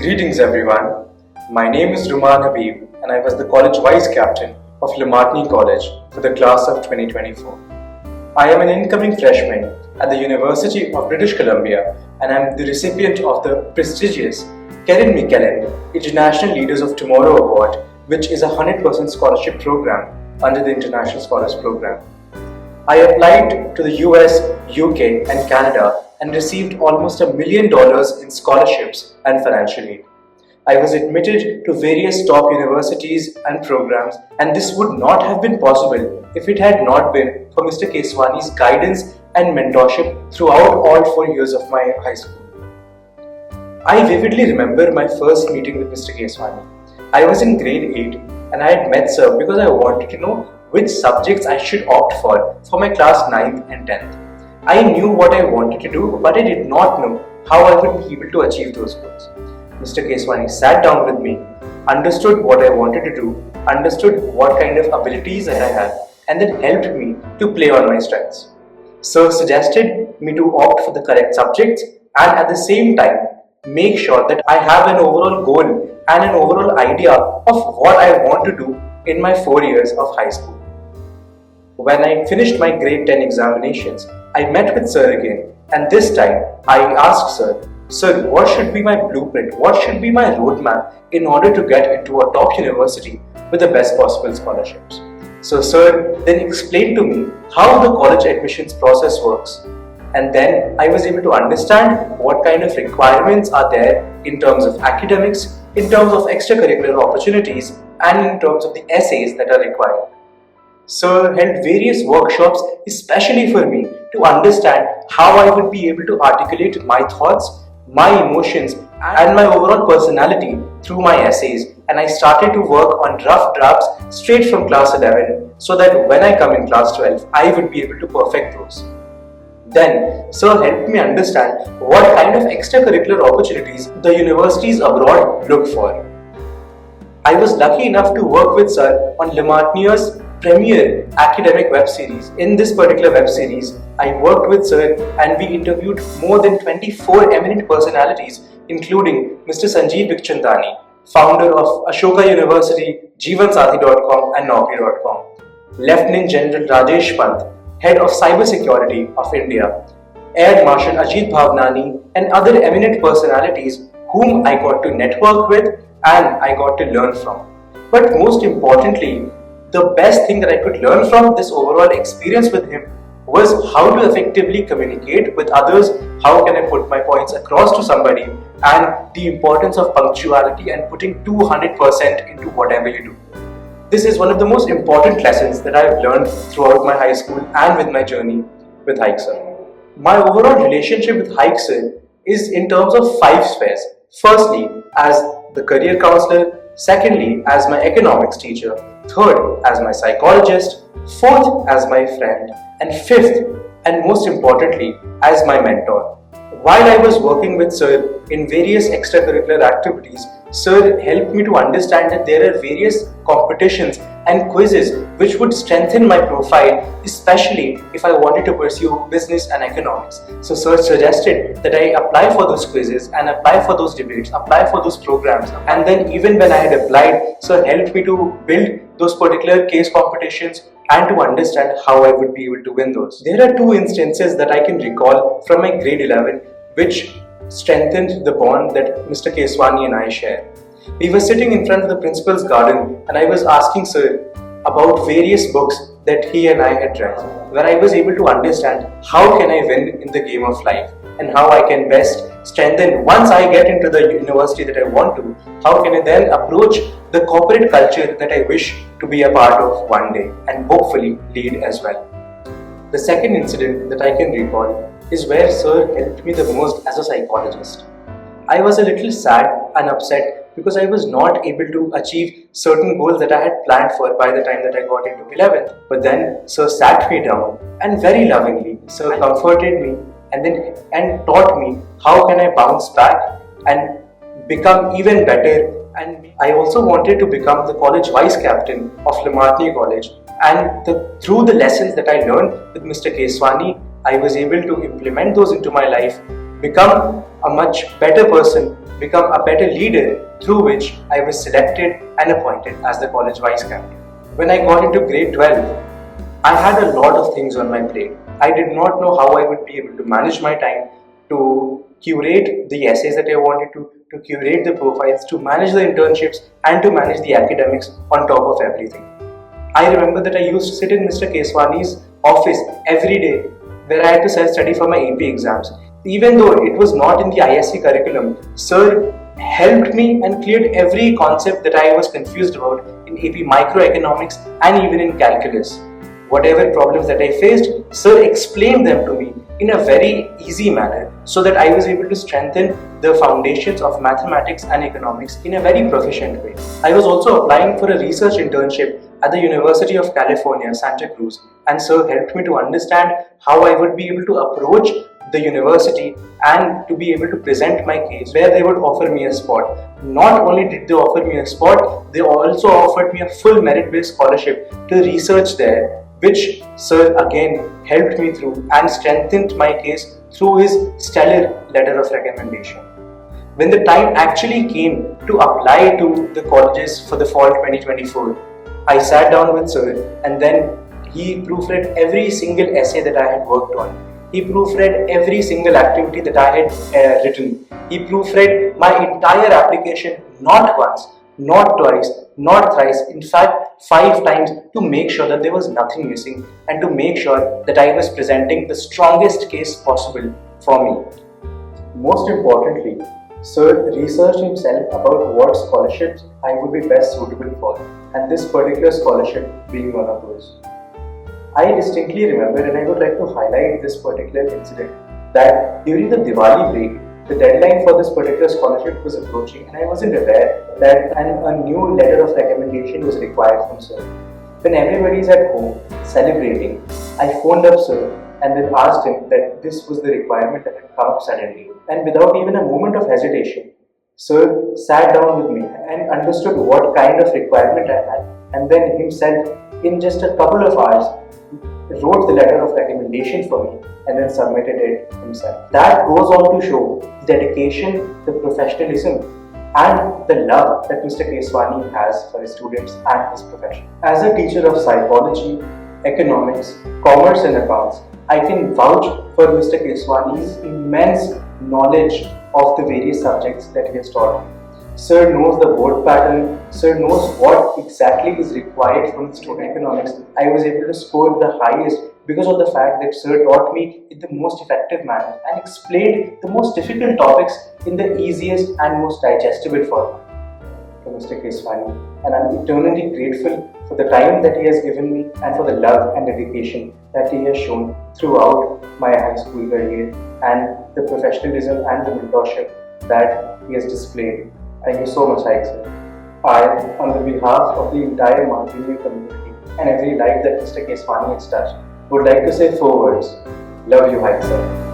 Greetings everyone. My name is Rumman Habib and I was the college vice captain of Limatni College for the class of 2024. I am an incoming freshman at the University of British Columbia and I am the recipient of the prestigious Karen McKellen International Leaders of Tomorrow Award, which is a 100% scholarship program under the International Scholars Program. I applied to the US, UK and Canada and received almost $1 million in scholarships and financial aid. I was admitted to various top universities and programs, and this would not have been possible if it had not been for Mr. Keswani's guidance and mentorship throughout all 4 years of my high school. I vividly remember my first meeting with Mr. Keswani. I was in grade 8 and I had met Sir because I wanted to know which subjects I should opt for my class 9th and 10th. I knew what I wanted to do, but I did not know how I would be able to achieve those goals. Mr. Keswani sat down with me, understood what I wanted to do, understood what kind of abilities I had, and then helped me to play on my strengths. Sir suggested me to opt for the correct subjects and at the same time make sure that I have an overall goal and an overall idea of what I want to do in my 4 years of high school. When I finished my grade 10 examinations, I met with Sir again, and this time I asked Sir, what should be my blueprint? What should be my roadmap in order to get into a top university with the best possible scholarships? So Sir then explained to me how the college admissions process works. And then I was able to understand what kind of requirements are there in terms of academics, in terms of extracurricular opportunities, and in terms of the essays that are required. Sir held various workshops especially for me to understand how I would be able to articulate my thoughts, my emotions and my overall personality through my essays, and I started to work on rough drafts straight from class 11 so that when I come in class 12 I would be able to perfect those. Then Sir helped me understand what kind of extracurricular opportunities the universities abroad look for. I was lucky enough to work with Sir on Limatni's premier academic web series. In this particular web series, I worked with Sir and we interviewed more than 24 eminent personalities, including Mr. Sanjeev Bikhchandani, founder of Ashoka University, Jeevansathi.com and Naukri.com, Lieutenant General Rajesh Pant, Head of Cybersecurity of India, Air Marshal Ajit Bhavnani, and other eminent personalities whom I got to network with and I got to learn from. But most importantly, the best thing that I could learn from this overall experience with him was how to effectively communicate with others, how can I put my points across to somebody, and the importance of punctuality and putting 200% into whatever you do. This is one of the most important lessons that I have learned throughout my high school and with my journey with Hike Sir. My overall relationship with Hike Sir is in terms of 5 spheres. Firstly, as the career counselor, secondly, as my economics teacher, third, as my psychologist, fourth, as my friend, and fifth, and most importantly, as my mentor. While I was working with Sir in various extracurricular activities, Sir helped me to understand that there are various competitions and quizzes which would strengthen my profile, especially if I wanted to pursue business and economics. So Sir suggested that I apply for those quizzes and apply for those debates, apply for those programs. And then even when I had applied, Sir helped me to build those particular case competitions and to understand how I would be able to win those. There are 2 instances that I can recall from my grade 11 which strengthened the bond that Mr. Keswani and I share. We were sitting in front of the principal's garden and I was asking Sir about various books that he and I had read, where I was able to understand how can I win in the game of life and how I can best strengthen once I get into the university that I want to, how can I then approach the corporate culture that I wish to be a part of one day and hopefully lead as well. The second incident that I can recall is where Sir helped me the most as a psychologist. I was a little sad and upset because I was not able to achieve certain goals that I had planned for by the time that I got into 11th. But then Sir sat me down and very lovingly Sir comforted me and taught me how can I bounce back and become even better. And I also wanted to become the college vice captain of Limatni College, and through the lessons that I learned with Mr. Keswani, I was able to implement those into my life, become a much better person, become a better leader, through which I was selected and appointed as the college vice captain. When I got into grade 12, I had a lot of things on my plate. I did not know how I would be able to manage my time, to curate the essays that I wanted to curate the profiles, to manage the internships, and to manage the academics on top of everything. I remember that I used to sit in Mr. Keswani's office every day, where I had to self-study for my AP exams. Even though it was not in the ISC curriculum, Sir helped me and cleared every concept that I was confused about in AP microeconomics and even in calculus. Whatever problems that I faced, Sir explained them to me in a very easy manner so that I was able to strengthen the foundations of mathematics and economics in a very proficient way. I was also applying for a research internship at the University of California, Santa Cruz, and Sir helped me to understand how I would be able to approach the university and to be able to present my case where they would offer me a spot. Not only did they offer me a spot, they also offered me a full merit-based scholarship to research there, which Sir again helped me through and strengthened my case through his stellar letter of recommendation. When the time actually came to apply to the colleges for the fall 2024, I sat down with Sir and then he proofread every single essay that I had worked on. He proofread every single activity that I had written. He proofread my entire application not once, not twice, not thrice, in fact 5 times, to make sure that there was nothing missing and to make sure that I was presenting the strongest case possible for me. Most importantly, Sir researched himself about what scholarships I would be best suitable for, and this particular scholarship being one of those. I distinctly remember, and I would like to highlight this particular incident, that during the Diwali break, the deadline for this particular scholarship was approaching and I wasn't aware that a new letter of recommendation was required from Sir. When everybody is at home celebrating, I phoned up Sir and then asked him that this was the requirement that had come up suddenly. And without even a moment of hesitation, Sir sat down with me and understood what kind of requirement I had, and then himself, in just a couple of hours, wrote the letter of recommendation for me and then submitted it himself. That goes on to show the dedication, the professionalism, and the love that Mr. Keswani has for his students and his profession. As a teacher of psychology, economics, commerce and accounts, I can vouch for Mr. Keswani's immense knowledge of the various subjects that he has taught me. Sir knows the board pattern, Sir knows what exactly is required from the student economics. I was able to score the highest because of the fact that Sir taught me in the most effective manner and explained the most difficult topics in the easiest and most digestible format. To Mr. Keswani, and I'm eternally grateful for the time that he has given me and for the love and dedication that he has shown throughout my high school career and the professionalism and the mentorship that he has displayed. Thank you so much, Hitesh sir. I, on the behalf of the entire Marketing community and every life that Mr. Keswani has touched, would like to say 4 words. Love you, Hitesh sir.